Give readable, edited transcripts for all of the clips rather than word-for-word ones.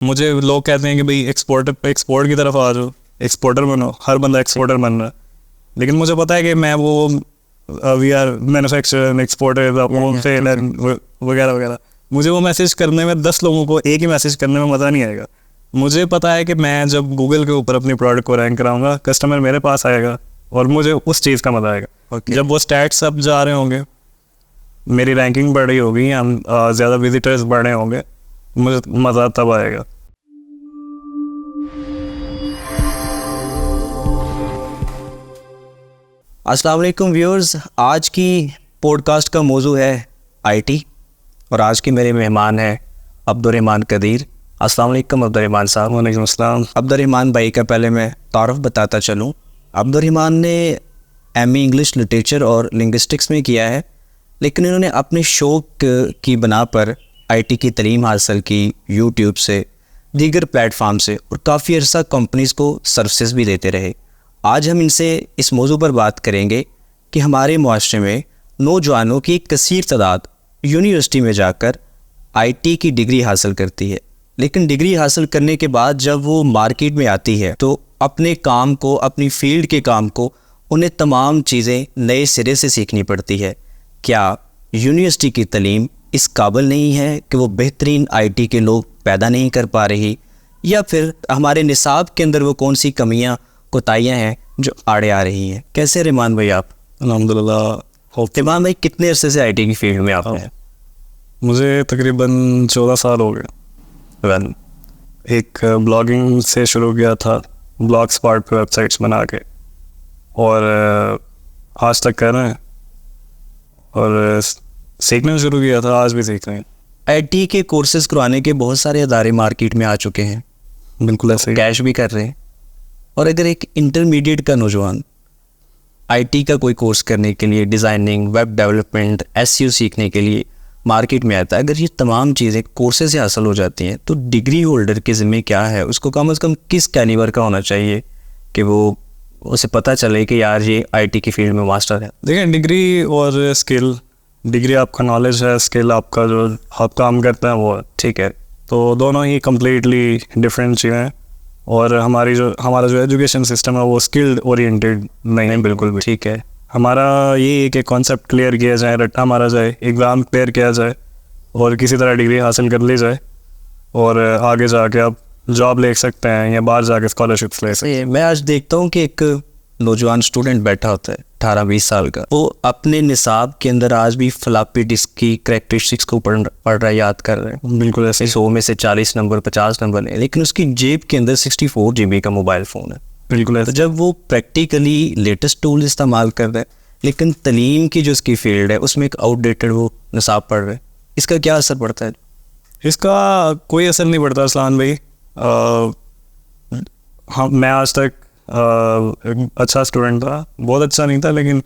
मुझे लोग कहते हैं कि भाई एक्सपोर्ट की तरफ आ जाओ, एक्सपोर्टर बनो, हर बंदा एक्सपोर्टर बन रहा है। लेकिन मुझे पता है कि मैं वो वी आर मैन्युफैक्चर एक्सपोर्टर वगैरह वगैरह, मुझे वो मैसेज करने में 10 लोगों को एक ही मैसेज करने में मज़ा नहीं आएगा। मुझे पता है कि मैं जब गूगल के ऊपर अपनी प्रोडक्ट को रैंक कराऊंगा, कस्टमर मेरे पास आएगा और मुझे उस चीज़ का मज़ा आएगा। जब वो स्टैट्स अब जा रहे होंगे, मेरी रैंकिंग बढ़ रही होगी, हम ज़्यादा विजिटर्स बढ़ रहे होंगे, मुझे मज़ा तब आएगा। अस्सलाम वालेकुम व्यूअर्स, आज की पॉडकास्ट का मौजू है आईटी और आज के मेरे मेहमान हैं अब्दुर्रहमान कदीर। अस्सलाम वालेकुम अब्दुर्रहमान साहब। वालेकुम अस्सलाम। अब्दुर्रहमान भाई का पहले मैं तारुफ बताता चलूँ। अब्दुर्रहमान ने एमए इंग्लिश लिटरेचर और लिंग्विस्टिक्स में किया है, लेकिन इन्होंने अपने शौक़ की बना पर आईटी की तालीम हासिल की यूट्यूब से, दीगर प्लेटफार्म से, और काफ़ी अर्सा कंपनीज़ को सर्विसेज भी देते रहे। आज हम इनसे इस मौजू पर बात करेंगे कि हमारे मुआशरे में नौजवानों की कसीर तादाद यूनिवर्सिटी में जाकर आईटी की डिग्री हासिल करती है, लेकिन डिग्री हासिल करने के बाद जब वो मार्केट में आती है तो अपने काम को, अपनी फील्ड के काम को, उन्हें तमाम चीज़ें नए सिरे से सीखनी पड़ती है। क्या यूनिवर्सिटी की तालीम इस काबिल नहीं है कि वो बेहतरीन आईटी के लोग पैदा नहीं कर पा रही, या फिर हमारे निसाब के अंदर वो कौन सी कमियां, कोताहियाँ हैं जो आड़े आ रही हैं? कैसे रहमान भाई आप? अल्हम्दुलिल्लाह। रहमान भाई, कितने अरसे से आईटी की फील्ड में आप हैं? मुझे तकरीबन 14 साल हो गए। एक ब्लॉगिंग से शुरू किया था, ब्लॉग स्पॉट पर वेबसाइट्स बना के, और आज तक कर रहे हैं और सीखना शुरू किया था, आज भी सीख रहे हैं। आईटी के कोर्सेज करवाने के बहुत सारे अदारे मार्केट में आ चुके हैं, बिल्कुल ऐसे कैश भी कर रहे हैं। और अगर एक इंटरमीडिएट का नौजवान आईटी का कोई कोर्स करने के लिए, डिज़ाइनिंग, वेब डेवलपमेंट, एसईओ सीखने के लिए मार्केट में आता है, अगर ये तमाम चीज़ें कोर्सेज से हासिल हो जाती हैं तो डिग्री होल्डर के ज़िम्मे क्या है? उसको कम से कम किस कैलिबर का होना चाहिए कि वो उसे पता चले कि यार ये आईटी की फील्ड में मास्टर है? देखिए, डिग्री और स्किल, डिग्री आपका नॉलेज है, स्किल आपका जो आप काम करते हैं वो, ठीक है, तो दोनों ही कम्प्लीटली डिफरेंट चीज़ें हैं। और हमारा जो एजुकेशन सिस्टम है वो स्किल्ड ओरिएंटेड नहीं, बिल्कुल भी। ठीक है, हमारा ये है कि कॉन्सेप्ट क्लियर किया जाए, रट्टा मारा जाए, एग्ज़ाम क्लियर किया जाए और किसी तरह डिग्री हासिल कर ली जाए, और आगे जाके आप जॉब ले सकते हैं या बाहर जाके स्कॉलरशिप्स ले सकते हैं। मैं आज देखता हूँ कि एक नौजवान स्टूडेंट बैठा होता है 18-20 साल का, वो अपने निसाब के अंदर आज भी फ्लॉपी डिस्क की करैक्टरिस्टिक्स को पढ़ रहा है, याद कर रहे हैं। बिल्कुल ऐसे। 100 में से 40 नंबर, 50 नंबर है, लेकिन उसकी जेब के अंदर 64 GB का मोबाइल फ़ोन है। बिल्कुल ऐसे। तो जब वो प्रैक्टिकली लेटेस्ट टूल इस्तेमाल कर रहा है, लेकिन तलीम की जो उसकी फील्ड है उसमें एक आउटडेटेड वो निसाब पढ़ रहे हैं, इसका क्या असर पड़ता है? इसका कोई असर नहीं पड़ता असलान भाई। हाँ, मैं आज तक अच्छा स्टूडेंट था, बहुत अच्छा नहीं था, लेकिन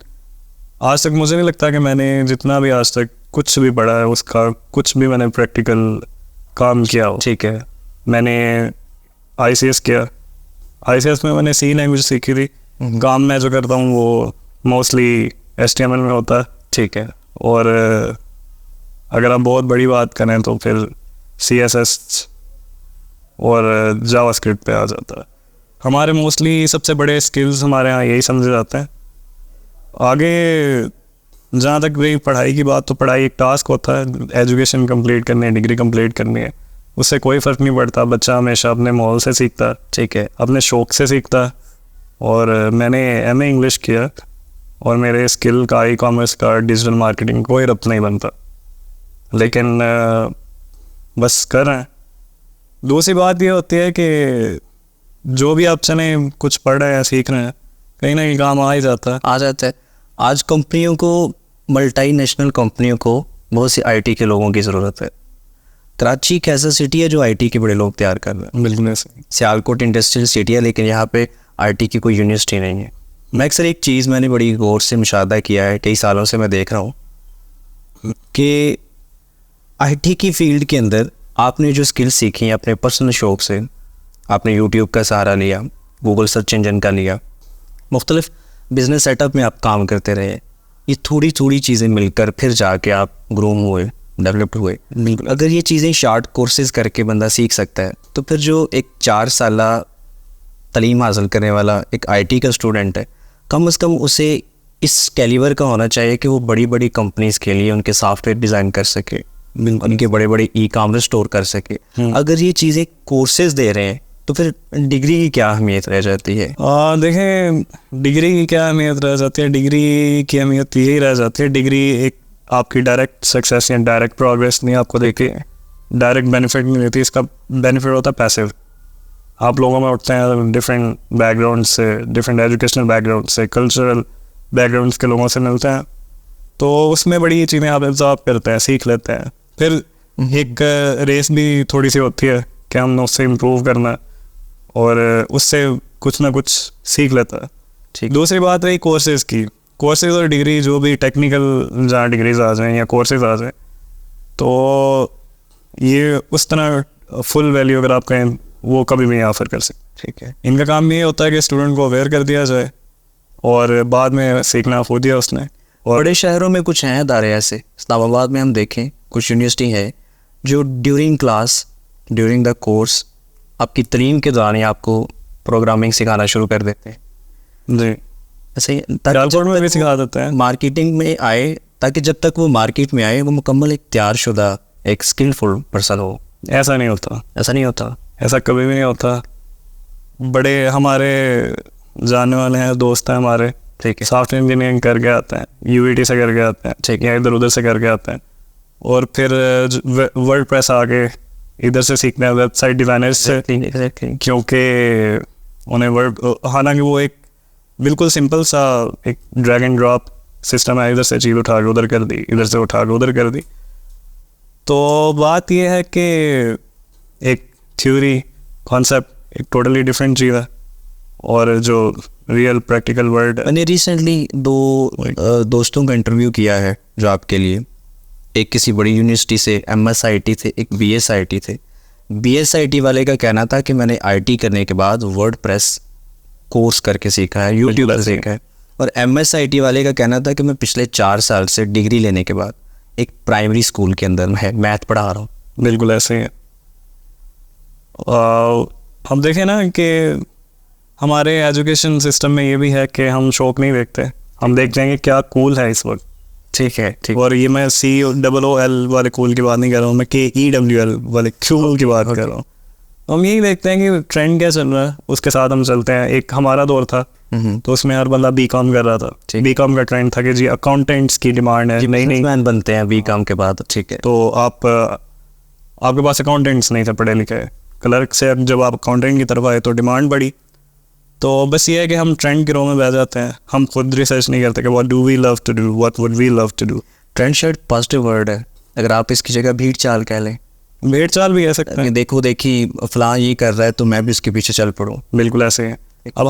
आज तक मुझे नहीं लगता कि मैंने जितना भी आज तक कुछ भी पढ़ा है उसका कुछ भी मैंने प्रैक्टिकल काम किया हो। ठीक है, मैंने ICS किया, ICS में मैंने C लैंग्वेज सीखी थी। काम मैं जो करता हूँ वो मोस्टली HTML में होता है। ठीक है, और अगर आप बहुत बड़ी बात करें तो फिर CSS और जावास्क्रिप्ट पे आ जाता है। हमारे मोस्टली सबसे बड़े स्किल्स हमारे यहाँ यही समझे जाते हैं। आगे जहाँ तक रही पढ़ाई की बात, तो पढ़ाई एक टास्क होता है, एजुकेशन कंप्लीट करनी है, डिग्री कंप्लीट करनी है, उससे कोई फ़र्क नहीं पड़ता। बच्चा हमेशा अपने माहौल से सीखता है, ठीक है, अपने शौक़ से सीखता है। और मैंने MA इंग्लिश किया और मेरे स्किल का, ई-कॉमर्स का, डिजिटल मार्केटिंग कोई रब्त नहीं बनता, लेकिन बस कर रहे हैं। दूसरी बात ये होती है कि जो भी आप चने कुछ पढ़ रहे हैं, सीख रहे हैं, कहीं ना कहीं काम आ ही जाता है। आज कंपनियों को, मल्टीनेशनल कंपनियों को बहुत सी आईटी के लोगों की ज़रूरत है। कराची एक ऐसा सिटी है जो आईटी के बड़े लोग तैयार कर रहे हैं। बिल्कुल ऐसे। सियालकोट इंडस्ट्रियल सिटी है, लेकिन यहाँ पे आईटी की कोई यूनिवर्सिटी नहीं है। मैं अक्सर एक चीज़ मैंने बड़ी गौर से मुशाहदा किया है, कई सालों से मैं देख रहा हूँ कि आईटी की फील्ड के अंदर आपने जो स्किल सीखी हैं अपने पर्सनल शौक़ से, आपने यूट्यूब का सहारा लिया, गूगल सर्च इंजन का लिया, मुख्तलिफ बिज़नेस सेटअप में आप काम करते रहे, ये थोड़ी थोड़ी चीज़ें मिलकर फिर जाके आप ग्रूम हुए डेवलप्ड हुए। बिल्कुल। अगर ये चीज़ें शॉर्ट कोर्सेज करके बंदा सीख सकता है, तो फिर जो एक 4 साला तालीम हासिल करने वाला एक आईटी का स्टूडेंट है, कम से कम उसे इस कैलिबर का होना चाहिए कि वो बड़ी बड़ी कंपनीज के लिए उनके सॉफ्टवेयर डिज़ाइन कर सके, उनके बड़े बड़े ई कॉमर्स स्टोर कर सके। अगर ये चीज़ें कोर्सेज दे रहे हैं तो फिर डिग्री की क्या अहमियत रह जाती है? देखें, डिग्री की क्या अहमियत रह जाती है? डिग्री की अहमियत यही रह जाती है, डिग्री एक आपकी डायरेक्ट सक्सेस या डायरेक्ट प्रोग्रेस नहीं आपको देती, डायरेक्ट बेनिफिट नहीं देती। इसका बेनिफिट होता है पैसिव। आप लोगों में उठते हैं डिफरेंट बैकग्राउंड से, डिफरेंट एजुकेशनल बैकग्राउंड से, कल्चरल बैकग्राउंड्स के लोगों से मिलते हैं, तो उसमें बड़ी चीज़ें आप एब्जॉर्ब करते हैं, सीख लेते हैं। फिर एक रेस भी थोड़ी सी होती है कि हमने उससे इम्प्रूव करना है और उससे कुछ ना कुछ सीख लेता है। ठीक। दूसरी बात रही कोर्सेज की। कोर्सेज और डिग्री, जो भी टेक्निकल जहाँ डिग्रीज आ जाएँ या कोर्सेज आ जाएँ, तो ये उस तरह फुल वैल्यू अगर आप कहें वो कभी भी नहीं ऑफर कर सकते। ठीक है। इनका काम ये होता है कि स्टूडेंट को अवेयर कर दिया जाए और बाद में सीखना हो दिया उसने। और बड़े शहरों में कुछ हैं अदारे ऐसे, इस्लामाबाद में हम देखें कुछ यूनिवर्सिटी है जो during class, during the course, आपकी तालीम के दौरान ही आपको प्रोग्रामिंग सिखाना शुरू कर देते हैं। जी, ऐसे ही सियालकोट में भी सिखा देते हैं। मार्केटिंग में आए, ताकि जब तक वो मार्केट में आए वो मुकम्मल एक तैयारशुदा, एक स्किलफुल पर्सन हो। ऐसा नहीं होता, ऐसा नहीं होता। ऐसा कभी भी नहीं होता। बड़े हमारे जानने वाले हैं, दोस्त हैं हमारे, ठीक है। सॉफ्टवेयर इंजीनियरिंग करके आते हैं, यूईटी से करके आते हैं, ठीक या इधर उधर से करके आते हैं, और फिर वर्डप्रेस आगे इधर से सीखना है, वेबसाइट डिज़ाइनर्स से, Exactly. क्योंकि उन्हें हालांकि वो एक बिल्कुल सिंपल सा एक ड्रैग एंड ड्रॉप सिस्टम है, इधर से चीज़ उठा के उधर कर दी, इधर से उठा के उधर कर दी। तो बात यह है कि एक थ्योरी कॉन्सेप्ट एक टोटली डिफरेंट चीज़ है, और जो रियल प्रैक्टिकल वर्ल्ड है। मैंने रिसेंटली दो दोस्तों का इंटरव्यू किया है जो आपके लिए, एक किसी बड़ी यूनिवर्सिटी से MSIT थे, एक BSIT थे। BSIT वाले का कहना था कि मैंने IT करने के बाद वर्डप्रेस कोर्स करके सीखा है, यूट्यूब पर सीखा है। और MSIT वाले का कहना था कि मैं पिछले 4 साल से डिग्री लेने के बाद एक प्राइमरी स्कूल के अंदर मैथ पढ़ा रहा हूँ। बिल्कुल ऐसे ही है। हम देखें ना कि हमारे एजुकेशन सिस्टम में ये भी है कि हम शौक नहीं देखते, हम देखते हैं कि क्या कूल है इस वक्त। ठीक है, ठीक। और ये मैं COOL वाले कूल की बात नहीं कर रहा हूँ, मैं KEWL वाले कूल की बात कर रहा हूँ। हम यही देखते हैं कि ट्रेंड क्या चल रहा है, उसके साथ हम चलते हैं। एक हमारा दौर था तो उसमें हर बंदा BCom कर रहा था। BCom का ट्रेंड था कि जी अकाउंटेंट्स की डिमांड है, नहीं बिजनेसमैन बनते हैं BCom के बाद। ठीक है। तो आपके पास अकाउंटेंट्स नहीं थे पढ़े लिखे, क्लर्क से अब जब आप अकाउंटेंट की तरफ आए तो डिमांड बढ़ी। तो बस ये है कि हम ट्रेंड के रो में बह जाते हैं, हम खुद रिसर्च नहीं करते कि what do we love to do, what would we love to do. Trend शायद पॉजिटिव वर्ड है, अगर आप इसकी जगह भीड़ चाल कह लें। भेड़ चाल भी कह सकते हैं। देखो देखी फलां ये कर रहा है तो मैं भी उसके पीछे चल पड़ूँ। बिल्कुल ऐसे है। अब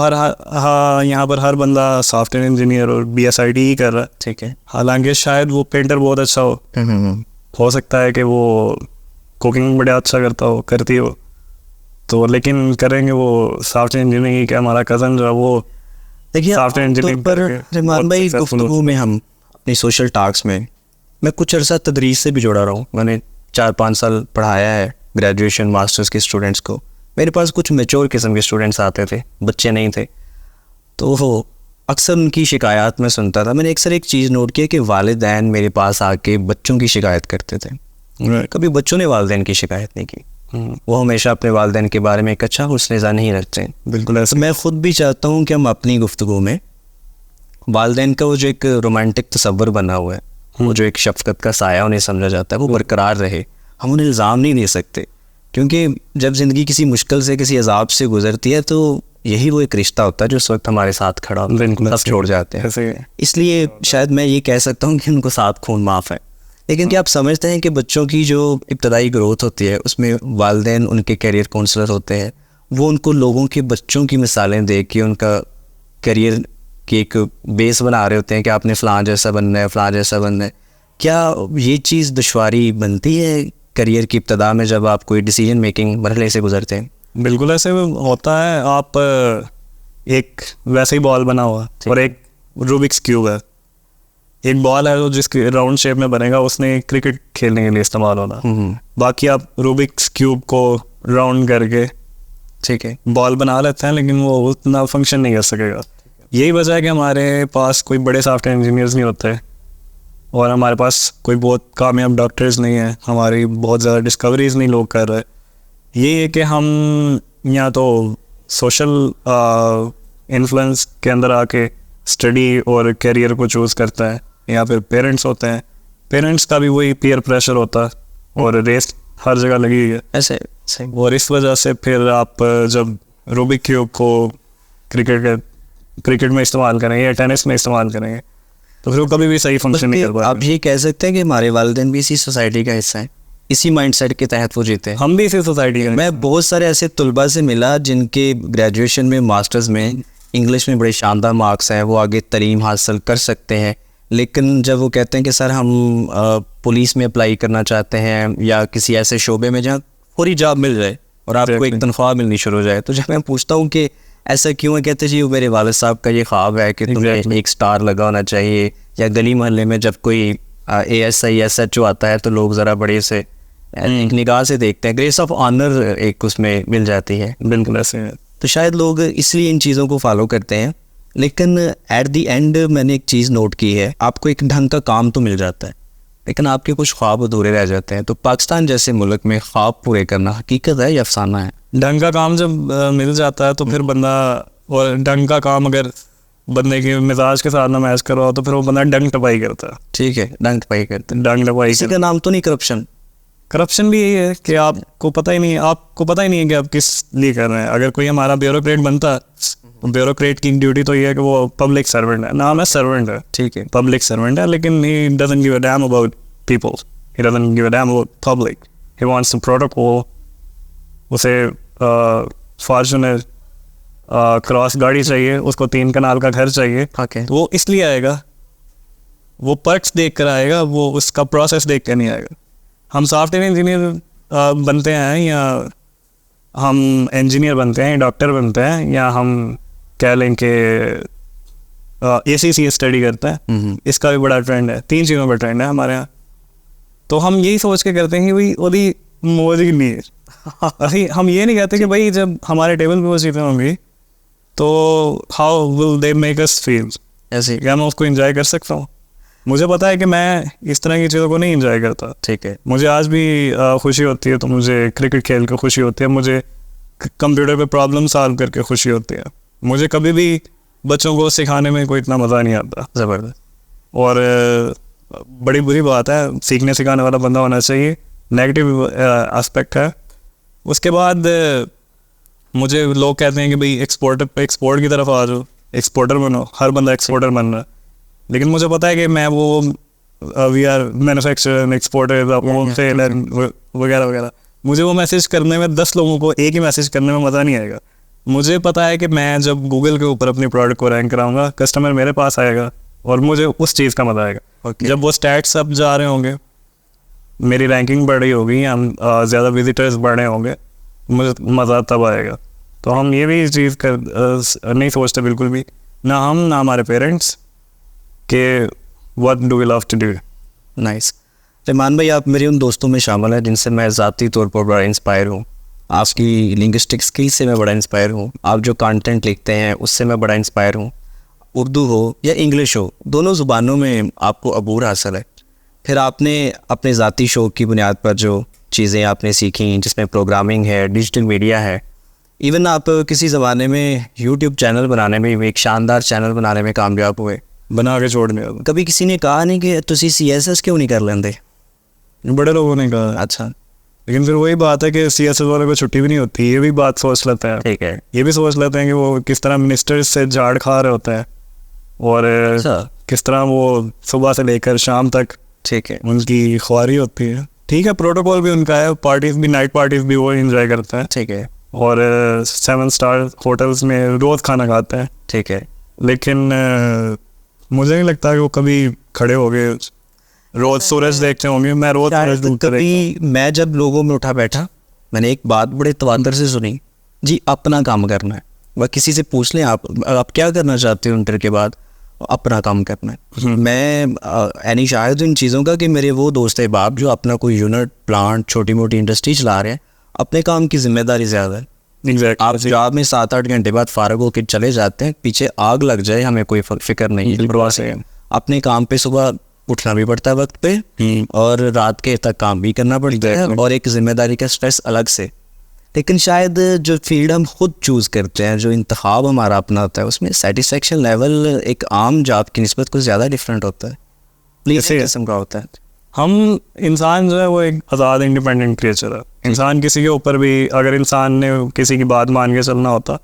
यहाँ पर हर बंदा सॉफ्टवेयर इंजीनियर और BSIT ही कर रहा है। ठीक है। हालांकि शायद वो पेंटर बहुत अच्छा हो सकता है कि वो कुकिंग बड़ा अच्छा करती हो, तो लेकिन करेंगे वो सॉफ्टवेयर इंजीनियरिंग। क्या हमारा कज़न जो है वो देखिए सॉफ्टवेयर इंजीनियरिंग पर रहमान भाई, गुफ्तगू में हम अपनी सोशल टॉक्स में, मैं कुछ अर्सा तदरीस से भी जुड़ा रहा हूँ। मैंने 4-5 साल पढ़ाया है ग्रेजुएशन मास्टर्स के स्टूडेंट्स को। मेरे पास कुछ मैच्योर किस्म के स्टूडेंट्स आते थे, बच्चे नहीं थे। तो वो अक्सर उनकी शिकायत मैं सुनता था। मैंने अक्सर एक चीज़ नोट किया कि वालिदैन मेरे पास आके बच्चों की शिकायत करते थे। कभी बच्चों ने वालिदैन की शिकायत नहीं की। वो हमेशा अपने वालिदैन के बारे में एक अच्छा हुस्न-ए-ज़ान नहीं रखते। बिल्कुल ऐसे। मैं ख़ुद भी चाहता हूँ कि हम अपनी गुफ्तगू में वालिदैन का वो जो एक रोमांटिक तस्वर बना हुआ है, वो जो एक शफ़क़त का साया उन्हें समझा जाता है, वो बरकरार रहे। हम उन्हें इल्ज़ाम नहीं दे सकते, क्योंकि जब ज़िंदगी किसी मुश्किल से, किसी अज़ाब से गुजरती है तो यही वो एक रिश्ता होता है जो उस वक्त हमारे साथ खड़ा होता है, सब छोड़ जाते हैं। इसलिए शायद मैं ये कह सकता हूँ कि उनको 7 खून माफ़ है। लेकिन क्या आप समझते हैं कि बच्चों की जो इब्तदाई ग्रोथ होती है उसमें वालिदैन उनके कैरियर काउंसलर होते हैं, वो उनको लोगों के बच्चों की मिसालें दे के उनका कैरियर की एक बेस बना रहे होते हैं कि आपने फ़लाँ जैसा बनना है, फ़लाँ जैसा बनना है। क्या ये चीज़ दुश्वारी बनती है करियर की इब्तदा में जब आप कोई डिसीजन मेकिंग मरहले से गुजरते हैं? बिल्कुल ऐसे होता है। आप एक वैसे ही बॉल बना हुआ और एक रूबिक्स क्यूब है, एक बॉल है जो जिसके राउंड शेप में बनेगा, उसने क्रिकेट खेलने के लिए इस्तेमाल होना। बाकी आप रूबिक्स क्यूब को राउंड करके ठीक है, बॉल बना लेते हैं, लेकिन वो उतना फंक्शन नहीं कर सकेगा। यही वजह है कि हमारे पास कोई बड़े सॉफ्टवेयर इंजीनियर्स नहीं होते और हमारे पास कोई बहुत कामयाब डॉक्टर्स नहीं है, हमारी बहुत ज़्यादा डिस्कवरीज नहीं लोग कर रहे। यही है कि हम या तो सोशल इन्फ्लुएंस के अंदर आके स्टडी और करियर को चूज़ करता है, या फिर पेरेंट्स होते हैं, पेरेंट्स का भी वही पीयर प्रेशर होता है और रेस हर जगह लगी हुई है ऐसे सही। और इस वजह से फिर आप जब रूबिक क्यूब को क्रिकेट में इस्तेमाल करेंगे या टेनिस में इस्तेमाल करेंगे तो फिर वो कभी भी सही फंक्शन नहीं कर पाएगा। आप ये कह सकते हैं कि हमारे वालिदैन भी इसी सोसाइटी का हिस्सा है, इसी माइंडसेट के तहत वो जीते हैं। हम भी इसी सोसाइटी के। मैं बहुत सारे ऐसे तलबा से मिला जिनके ग्रेजुएशन में, मास्टर्स में इंग्लिश में बड़े शानदार मार्क्स हैं, वो आगे तालीम हासिल कर सकते हैं, लेकिन जब वो कहते हैं कि सर हम पुलिस में अप्लाई करना चाहते हैं या किसी ऐसे शोबे में जहाँ पूरी जॉब मिल जाए और आपको एक तनख्वाह मिलनी शुरू हो जाए, तो जब मैं पूछता हूँ कि ऐसा क्यों है, कहते जी वो मेरे वालिद साहब का ये ख्वाब है कि तुम्हें एक स्टार लगा होना चाहिए, या गली मोहल्ले में जब कोई ASI SHO आता है तो लोग ज़रा बड़े से एक निगाह से देखते हैं, ग्रेस ऑफ ऑनर एक उसमें मिल जाती है। बिल्कुल ऐसे है। तो शायद लोग इसलिए इन चीज़ों को फॉलो करते हैं, लेकिन एट दी एंड मैंने एक चीज़ नोट की है, आपको एक ढंग का काम तो मिल जाता है लेकिन आपके कुछ ख्वाब अधूरे रह जाते हैं। तो पाकिस्तान जैसे मुल्क में ख्वाब पूरे करना हकीकत है या अफसाना है? ढंग का काम जब मिल जाता है तो फिर बंदा, और ढंग का काम अगर बंदे के मिजाज के साथ ना मैच कर रहा हो तो फिर वो बंदा डंग टपाई करता है। ठीक है, डंग टपाई करते हैं। डंग टपाई इसी का नाम तो नहीं करप्शन? करप्शन भी यही है कि आपको पता ही नहीं है कि आप किस लिए कर रहे हैं। अगर कोई हमारा ब्यूरोक्रेट बनता है, ब्यूरोक्रेट की ड्यूटी तो ये है कि वो पब्लिक सर्वेंट है, नाम है सर्वेंट है, ठीक है, पब्लिक सर्वेंट है, लेकिन he doesn't give a damn about people, he doesn't give a damn about public, he wants to protocol. उसे फॉर्च्यूनर क्रॉस गाड़ी चाहिए, उसको 3 कनाल का घर चाहिए, ओके, तो वो इसलिए आएगा, वो पर्क्स देख कर आएगा, वो उसका प्रोसेस देख कर नहीं आएगा। हम सॉफ्टवेयर इंजीनियर बनते हैं या हम इंजीनियर बनते हैं, डॉक्टर बनते हैं, या हम कह लें कि ACCA स्टडी करते हैं, इसका भी बड़ा ट्रेंड है। 3 चीज़ों का ट्रेंड है हमारे यहाँ। तो हम यही सोच के करते हैं कि भाई ओदी मौज के लिए अभी हम ये नहीं कहते कि भाई जब हमारे टेबल पे वो चीज़ें होंगी तो how will they make us feel, ऐसे क्या मैं उसको एंजॉय कर सकता हूँ? मुझे पता है कि मैं इस तरह की चीज़ों को नहीं एंजॉय करता। ठीक है, मुझे आज भी खुशी होती है, तो मुझे क्रिकेट खेल के खुशी होती है, मुझे कंप्यूटर पे प्रॉब्लम सॉल्व करके खुशी होती है, मुझे कभी भी बच्चों को सिखाने में कोई इतना मज़ा नहीं आता। ज़बरदस्त। और बड़ी बुरी बात है, सीखने सिखाने वाला बंदा होना चाहिए, नेगेटिव एस्पेक्ट है। उसके बाद मुझे लोग कहते हैं कि भाई एक्सपोर्ट की तरफ आ जाओ, एक्सपोर्टर बनो, हर बंदा एक्सपोर्टर बन रहा है, लेकिन मुझे पता है कि मैं वो वी आर मैन्युफैक्चरर एक्सपोर्टर वगैरह वगैरह, मुझे वो मैसेज करने में 10 लोगों को एक ही मैसेज करने में मज़ा नहीं आएगा। मुझे पता है कि मैं जब गूगल के ऊपर अपनी प्रोडक्ट को रैंक कराऊंगा, कस्टमर मेरे पास आएगा और मुझे उस चीज़ का मज़ा आएगा। जब वो स्टैट्स अब जा रहे होंगे, मेरी रैंकिंग बढ़ रही होगी, हम ज़्यादा विजिटर्स बढ़ रहे होंगे, मुझे मज़ा तब आएगा। तो हम ये भी चीज़ नहीं सोचते बिल्कुल भी, ना हम ना हमारे पेरेंट्स, कि what do we love to do. Nice. Rahman भाई, आप मेरे उन दोस्तों में शामिल हैं जिनसे मैं ज़ाती तौर पर बड़ा इंस्पायर हूँ। आपकी लिंग्विस्टिक स्किल से मैं बड़ा इंस्पायर हूँ, आप जो कंटेंट लिखते हैं उससे मैं बड़ा इंस्पायर हूँ। उर्दू हो या इंग्लिश हो, दोनों ज़ुबानों में आपको अबूर हासिल है। फिर आपने अपने ज़ाती शौक़ की बुनियाद पर जो चीज़ें आपने सीखी, जिसमें प्रोग्रामिंग है, डिजिटल मीडिया है, इवन आप किसी ज़माने में यूट्यूब चैनल बनाने में, एक शानदार चैनल बनाने में कामयाब हुए, बना के छोड़ने। कभी किसी ने कहा नहीं कि तुसी CSS क्यों नहीं कर लेंदे? बड़े लोगों ने कहा। अच्छा, लेकिन फिर वही बात है कि CSS वाले को छुट्टी भी नहीं होती, ये भी बात सोच लेते हैं। ठीक है, ये भी सोच लेते हैं कि वो किस तरह मिनिस्टर से झाड़ खा रहे होते हैं और किस तरह वो सुबह से लेकर शाम तक ठीक है, उनकी ख्वारी होती है। ठीक है, प्रोटोकॉल भी उनका है, पार्टीज भी, नाइट पार्टीज भी वो एंजॉय करते हैं। ठीक है, और 7 स्टार होटल्स में रोज़ खाना खाते हैं। ठीक है, लेकिन मुझे नहीं लगता कि वो कभी खड़े हो गए रोज़ सूरज देखते होंगे। मैं रोज़ सूरज ढूंढता कभी मैं जब लोगों में उठा बैठा, मैंने एक बात बड़े तवादर से सुनी, जी अपना काम करना है। वह किसी से पूछ लें आप क्या करना चाहते हो इंटर के बाद, अपना काम करना है। मैं यानी शायद इन चीज़ों का कि मेरे वो दोस्त बाप जो अपना कोई यूनिट प्लांट छोटी मोटी इंडस्ट्री चला रहे हैं, अपने काम की जिम्मेदारी ज़्यादा है। आप जॉब में 7-8 घंटे बाद फारग होकर चले जाते हैं, पीछे आग लग जाए हमें कोई फिक्र नहीं है। अपने काम पे सुबह उठना भी पड़ता है वक्त पे और रात के तक काम भी करना पड़ता है और एक जिम्मेदारी का स्ट्रेस अलग से। लेकिन शायद जो फील्ड हम खुद चूज़ करते हैं, जो इंतखाब हमारा अपना होता है, उसमें सेटिस्फेक्शन लेवल एक आम जॉब की निस्बत कुछ ज़्यादा डिफरेंट होता है, प्लीज किस्म का होता है। हम इंसान जो है वो एक आज़ाद इंडिपेंडेंट क्रिएचर है। इंसान किसी के ऊपर भी, अगर इंसान ने किसी की बात मान के चलना होता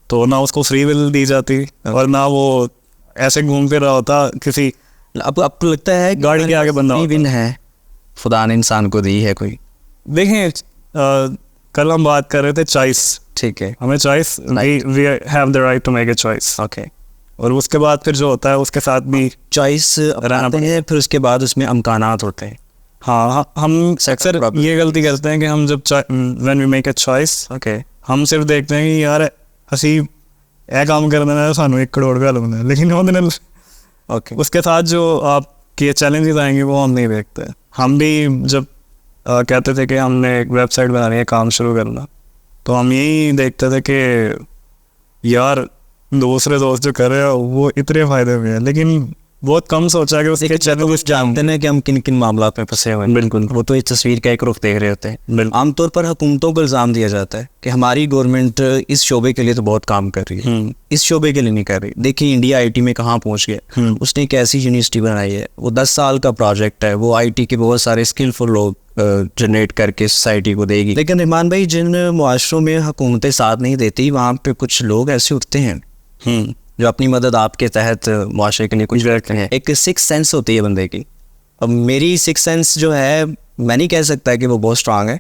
तो ना उसको फ्री विल दी जाती और ना वो ऐसे घूम फिर रहा होता किसी। अब आपको लगता है गाड़ी के आगे बंदा विन है खुदा ने इंसान को दी है कोई? देखें, कल हम बात कर रहे थे चॉइस, ठीक है, हमें choice, we have the right to make a choice, okay. और उसके बाद फिर जो होता है उसके साथ भी चॉइस अपनाते हैं, फिर उसके बाद उसमें अमकानात होते हैं। हाँ, हम अक्सर ये गलती करते हैं कि हम जब when we make a choice, okay, हम सिर्फ देखते हैं कि यार असी ए काम कर देना है, सानू 1 करोड़ रुपया लगना है, लेकिन वो ओके उसके साथ जो आपके चैलेंजेस आएंगे वो हम नहीं देखते। हम भी जब कहते थे कि हमने एक वेबसाइट बनानी है, काम शुरू करना, तो हम यही देखते थे कि यार दूसरे दोस्त जो कर रहे हैं वो इतने फ़ायदे में है, लेकिन बहुत कम सोचा कि उसके चैलेंजेस जानते हैं कि हम किन किन मामलों में फंसे हुए हैं। बिल्कुल, वो तो इस तस्वीर का एक रुख देख रहे होते हैं। आमतौर पर हुकूमतों को इल्ज़ाम दिया जाता है कि हमारी गवर्नमेंट इस शोबे के लिए तो बहुत काम कर रही है, इस शोबे के लिए नहीं कर रही। देखिए इंडिया आईटी में कहाँ पहुँच गया, उसने एक ऐसी यूनिवर्सिटी बनाई है, वो 10 साल का प्रोजेक्ट है, वो आईटी के बहुत सारे स्किलफुल लोग जनरेट करके सोसाइटी को देगी। लेकिन रहमान भाई, जिन मुआशरों में हुकूमतें साथ नहीं देती, वहाँ पे कुछ लोग ऐसे उठते हैं जो अपनी मदद आपके तहत मुआशरे के लिए कुछ करते हैं। एक सिक्स सेंस होती है बंदे की। अब मेरी सिक्स सेंस जो है, मैं नहीं कह सकता कि वो बहुत स्ट्रांग है,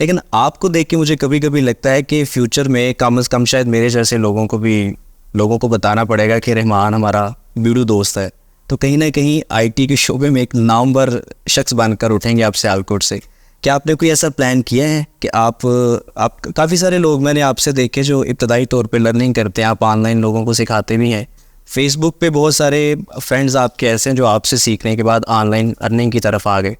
लेकिन आपको देख के मुझे कभी कभी लगता है कि फ्यूचर में कम अज़ कम शायद मेरे जैसे लोगों को बताना पड़ेगा कि रहमान हमारा बीड़ू दोस्त है, तो कहीं ना कहीं आईटी के शोबे में एक नामवर शख्स बनकर उठेंगे आप सियालकोट से। क्या आपने कोई ऐसा प्लान किया है कि आप काफ़ी सारे लोग मैंने आपसे देखे जो इब्तदाई तौर पे लर्निंग करते हैं, आप ऑनलाइन लोगों को सिखाते भी हैं, फेसबुक पे बहुत सारे फ्रेंड्स आपके ऐसे हैं जो आपसे सीखने के बाद ऑनलाइन अर्निंग की तरफ आ गए,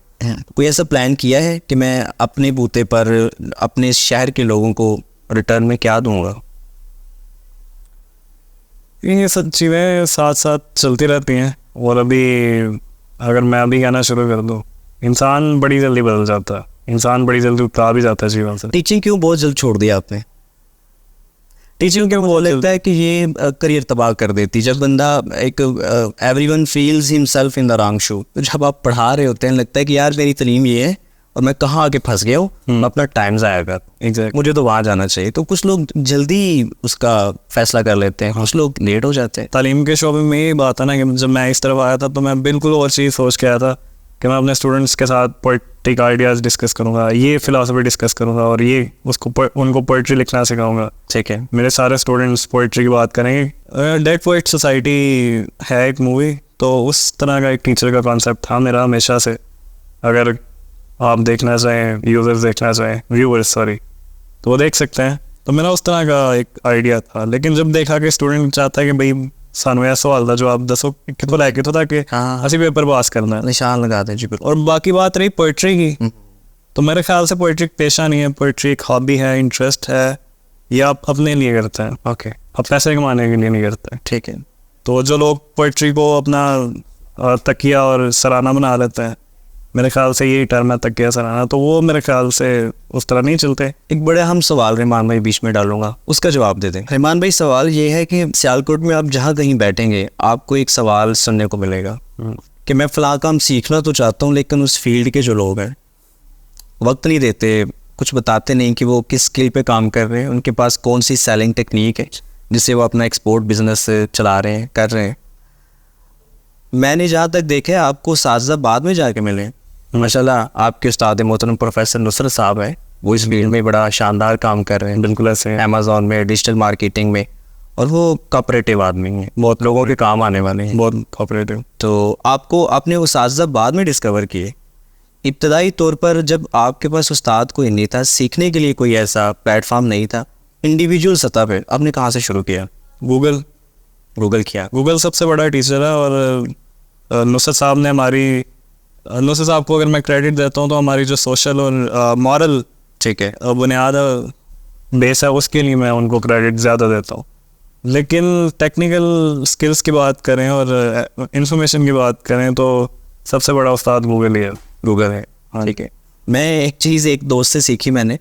कोई ऐसा प्लान किया है कि मैं अपने बूते पर अपने शहर के लोगों को रिटर्न में क्या दूंगा? ये सब चीज़ें साथ साथ चलती रहती हैं। और अभी अगर मैं अभी कहना शुरू कर दूँ, इंसान बड़ी जल्दी बदल जाता है, इंसान बड़ी जल्दी उठा भी जाता है जीवन से। टीचिंग क्यों बहुत जल्द छोड़ दिया आपने? टीचिंग क्यों वो लगता है कि ये करियर तबाह कर देती? जब बंदा एक everyone feels himself in the wrong shoe, तो जब आप पढ़ा रहे होते हैं लगता है कि यार मेरी तालीम ये है और मैं कहाँ आके फंस गया हूँ, मैं अपना टाइम ज़ाया कर, एग्जैक्ट मुझे तो वहाँ जाना चाहिए। तो कुछ लोग जल्दी उसका फैसला कर लेते हैं, कुछ लोग लेट हो जाते हैं। तालीम के शोबे में ये बात है ना कि जब मैं इस तरफ आया था तो मैं बिल्कुल और चीज़ सोच के आया था कि मैं अपने स्टूडेंट्स के साथ पोइट्रिक आइडियाज़ डिस्कस करूँगा, ये फ़िलासफ़ी डिस्कस करूँगा और ये उनको पोइट्री लिखना सिखाऊंगा। ठीक है, मेरे सारे स्टूडेंट्स पोइट्री की बात करेंगे। डेड पोइट सोसाइटी है एक मूवी, तो उस तरह का एक टीचर का कॉन्सेप्ट था मेरा हमेशा से। अगर आप देखना चाहें, यूज़र्स देखना चाहें, व्यूअर्स सॉरी, तो वो देख सकते हैं। तो मेरा उस तरह का एक आइडिया था, लेकिन जब देखा कि स्टूडेंट चाहता है कि भाई सानू ऐसा सवाल था जो आप दसो कितों लैके तो था कि असी पेपर पास करना है, निशान लगा दें जी। और बाकी बात रही पोइट्री की, तो मेरे ख्याल से पोइट्री पेशा नहीं है, पोइट्री एक हॉबी है, इंटरेस्ट है, या आप अपने लिए करते हैं। ओके, आप पैसे कमाने के लिए नहीं करते। ठीक है, तो जो लोग पोइट्री को अपना तकिया और सराहना बना लेते हैं, मेरे ख्याल से यही टर्म है तकिया सराहना, तो वो मेरे ख्याल से उस तरह नहीं चलते। एक बड़े अहम सवाल रहमान भाई बीच में डालूंगा, उसका जवाब दे दें। रहमान भाई, सवाल ये है कि सियालकोट में आप जहाँ कहीं बैठेंगे आपको एक सवाल सुनने को मिलेगा कि मैं फ़लाँ काम सीखना तो चाहता हूँ, लेकिन उस फील्ड के जो लोग हैं वक्त नहीं देते, कुछ बताते नहीं कि वो किस स्किल पे काम कर रहे हैं, उनके पास कौन सी सेलिंग टेक्निक है जिससे वो अपना एक्सपोर्ट बिजनेस चला रहे हैं, कर रहे हैं। मैंने जहाँ तक देखा है आपको साज़ा बाद में जाके मिले। माशाल्लाह आपके उस्ताद मोहतरम प्रोफेसर नुसरत साहब हैं, वो इस फील्ड में बड़ा शानदार काम कर रहे हैं, बिल्कुल ऐसे अमेज़ॉन में डिजिटल मार्केटिंग में, और वो कोऑपरेटिव आदमी हैं, बहुत लोगों के काम आने वाले हैं, बहुत कोऑपरेटिव। तो आपने वो साज़ा बाद में डिस्कवर किए। इब्तदाई तौर पर जब आपके पास उस्ताद कोई नहीं था, सीखने के लिए कोई ऐसा प्लेटफॉर्म नहीं था, इंडिविजुअल सतह पर आपने कहाँ से शुरू किया? गूगल। गूगल किया। गूगल सबसे बड़ा टीचर है। और नुसरत साहब ने नुसरत साहब को अगर मैं क्रेडिट देता हूँ तो हमारी जो सोशल और मॉरल ठीक है। बुनियाद बेस है उसके लिए मैं उनको क्रेडिट ज़्यादा देता हूँ। लेकिन टेक्निकल स्किल्स की बात करें और इंफॉर्मेशन की बात करें तो सबसे बड़ा उस्ताद गूगल ही है। गूगल है, हाँ। ठीक है। मैं एक चीज़ एक दोस्त से सीखी मैंने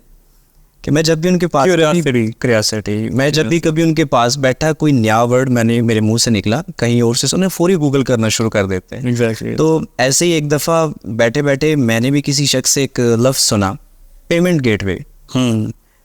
कि मैं जब भी उनके पास क्यूरियोसिटी मैं जब भी कभी उनके पास बैठा, कोई नया वर्ड मेरे मुंह से निकला कहीं और से, उन्हें फौरी गूगल करना शुरू कर देते हैं। एग्जैक्टली। तो ऐसे ही एक दफ़ा बैठे बैठे मैंने भी किसी शख्स से एक लफ्ज़ सुना, पेमेंट गेटवे।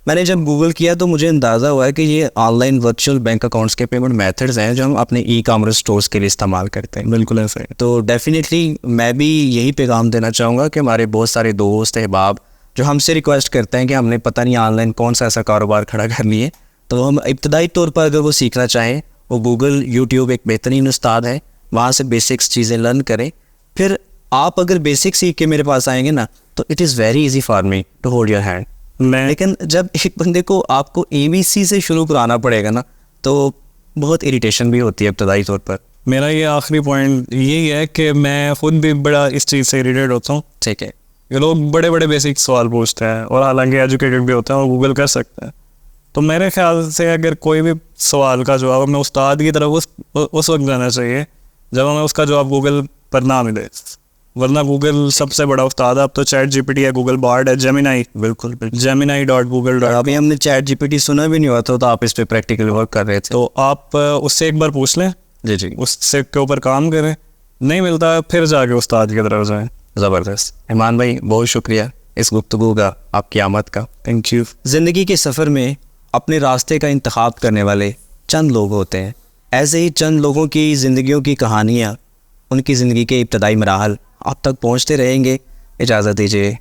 मैंने जब गूगल किया तो मुझे अंदाज़ा हुआ कि ये ऑनलाइन वर्चुअल बैंक अकाउंट्स के पेमेंट मेथड्स हैं जो हम अपने ई-कॉमर्स स्टोर्स के लिए इस्तेमाल करते हैं। बिल्कुल ऐसा है। तो डेफिनेटली मैं भी यही पैगाम देना चाहूँगा कि हमारे बहुत सारे दोस्त अहबाब जो हमसे रिक्वेस्ट करते हैं कि हमने पता नहीं ऑनलाइन कौन सा ऐसा कारोबार खड़ा कर लिए, तो हम इब्तदाई तौर पर अगर वो सीखना चाहें, वो गूगल, यूट्यूब एक बेहतरीन उस्ताद है, वहाँ से बेसिक्स चीज़ें लर्न करें। फिर आप अगर बेसिक सीख के मेरे पास आएंगे ना, तो it is very easy for me to hold your hand. लेकिन जब एक बंदे को आपको ABC से शुरू कराना पड़ेगा ना, तो बहुत इरिटेशन भी होती है इब्तदाई तौर पर। मेरा ये आखिरी पॉइंट यही है कि मैं खुद भी बड़ा इस चीज़ से इरिटेट होता हूँ। ठीक है। ये लोग बड़े बड़े बेसिक सवाल पूछते हैं और हालांकि एजुकेटेड भी होते हैं और गूगल कर सकते हैं। तो मेरे ख्याल से अगर कोई भी सवाल का जवाब हमें उस्ताद की तरफ उस वक्त देना चाहिए जब हमें उसका जवाब गूगल पर ना मिले, वरना गूगल सबसे बड़ा उस्ताद है। अब तो ChatGPT है, गूगल बार्ड है, जेमिनाई, बिल्कुल। gemini.google.com। अभी हमने ChatGPT सुना भी नहीं हुआ था, तो आप इस पे प्रैक्टिकल वर्क कर रहे थे। तो आप उससे एक बार पूछ लें, जी, उससे के ऊपर काम करें, नहीं मिलता फिर जाके उस्ताद की तरफ जाएं। ज़बरदस्त। इमान भाई, बहुत शुक्रिया इस गुफ्तगू का, आपकी आमद का। Thank you. ज़िंदगी के सफ़र में अपने रास्ते का इंतखाब करने वाले चंद लोग होते हैं। ऐसे ही चंद लोगों की ज़िंदगियों की कहानियाँ, उनकी ज़िंदगी के इब्तदाई मराहल आप तक पहुँचते रहेंगे। इजाज़त दीजिए,